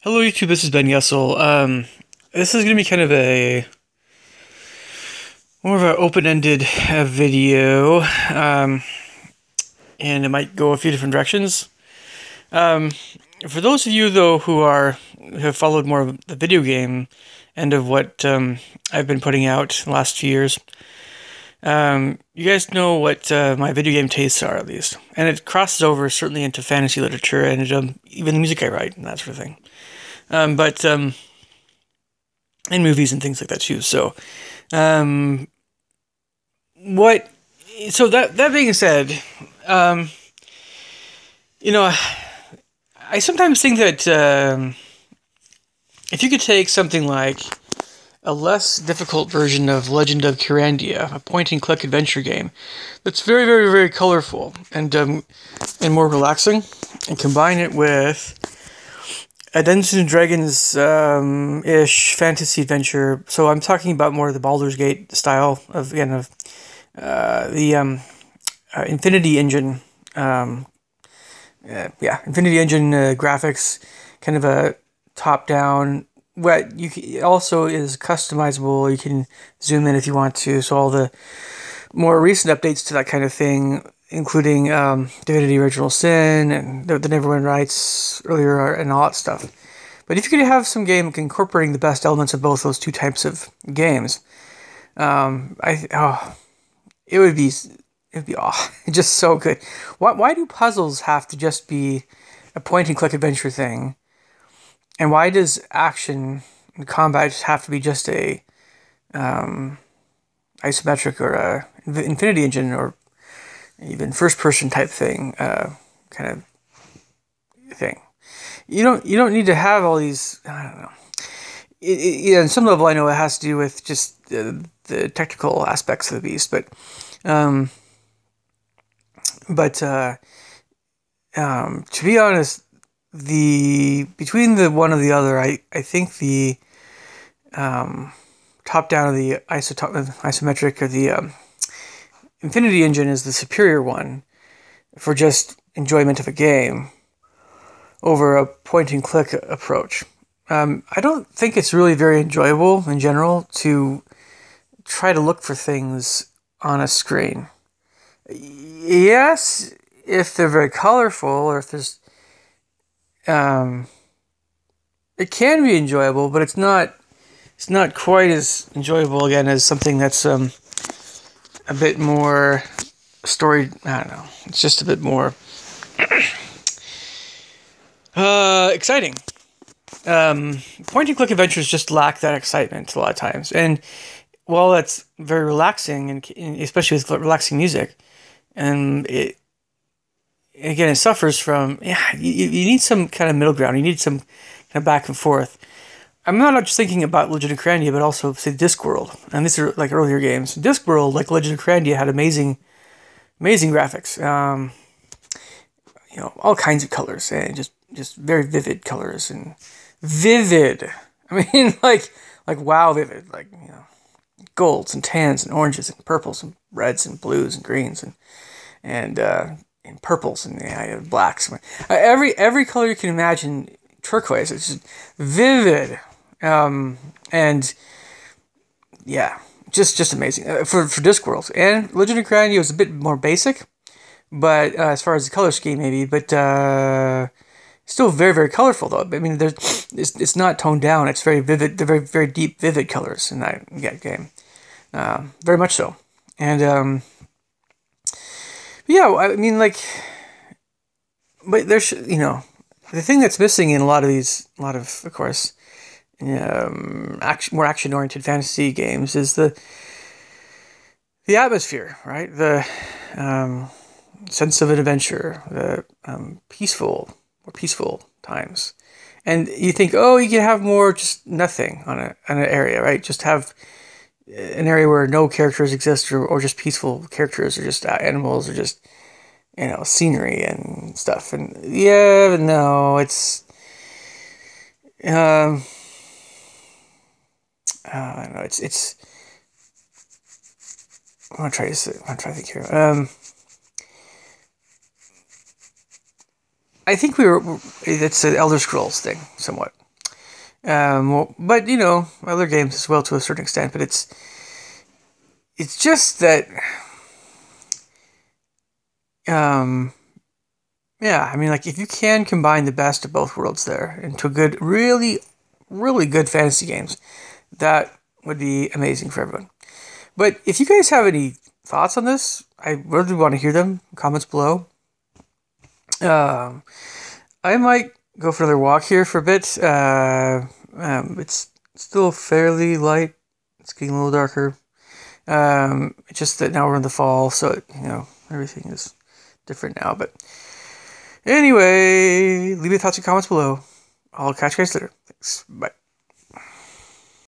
Hello YouTube, this is Ben Yessel. This is gonna be kind of a more of an open-ended video, and it might go a few different directions. Um, for those of you though who have followed more of the video game end of what I've been putting out in the last few years, you guys know what my video game tastes are at least, and it crosses over certainly into fantasy literature and even the music I write and that sort of thing. But in movies and things like that too. So, um, what? So that being said, um, you know, I sometimes think that if you could take something like a less difficult version of Legend of Kyrandia, a point-and-click adventure game that's very, very, very colorful and more relaxing, and combine it with a Dungeons and Dragons ish fantasy adventure. So I'm talking about more of the Baldur's Gate style of the Infinity Engine. Infinity Engine graphics, kind of a top down. What also is customizable. You can zoom in if you want to. So all the more recent updates to that kind of thing, including Divinity Original Sin and the Neverwinter Nights earlier and all that stuff. But if you could have some game incorporating the best elements of both those two types of games, it would be just so good. Why do puzzles have to just be a point and click adventure thing? And why does action and combat just have to be just a isometric or a Infinity Engine or even first person type thing, kind of thing? You don't need to have all these. I don't know. On some level, I know it has to do with just the technical aspects of the beast, to be honest, between the one or the other, I think the top down of the isometric or the Infinity Engine is the superior one for just enjoyment of a game over a point and click approach. I don't think it's really very enjoyable in general to try to look for things on a screen. Yes, if they're very colorful or if there's it can be enjoyable, but it's not quite as enjoyable again as something that's a bit more story. I don't know. It's just a bit more exciting. Point and click adventures just lack that excitement a lot of times, and while that's very relaxing, and especially with relaxing music, and it suffers from you need some kind of middle ground. You need some kind of back and forth. I'm not just thinking about Legend of Kyrandia, but also say Discworld, and these are like earlier games. Discworld, like Legend of Kyrandia, had amazing graphics. All kinds of colors and just very vivid colors and vivid. I mean, like wow, vivid. Like golds and tans and oranges and purples and reds and blues and greens and purples and blacks. Every color you can imagine, turquoise. It's just vivid, and yeah, just amazing for Discworld. And Legend of Kyrandia was a bit more basic, but as far as the color scheme, maybe, but still very, very colorful though. I mean, it's not toned down. It's very vivid. They're very, very deep, vivid colors in that game. Very much so. And yeah, I mean, but there's the thing that's missing in a lot of course, more action-oriented fantasy games is the atmosphere, right? The sense of an adventure, the peaceful times. And you think, oh, you can have more just nothing on an area, right? Just have an area where no characters exist or just peaceful characters or just animals or just, scenery and stuff. And yeah, but no, it's, I don't know, it's, I'm going to try to think here. I think it's an Elder Scrolls thing, somewhat. But other games as well to a certain extent. But it's just that, yeah. I mean, like if you can combine the best of both worlds there into good, really, really good fantasy games, that would be amazing for everyone. But if you guys have any thoughts on this, I really want to hear them. Comments below. Um, I might go for another walk here for a bit. It's still fairly light. It's getting a little darker. It's just that now we're in the fall, so everything is different now. But anyway, leave your thoughts and comments below. I'll catch you guys later. Thanks. Bye.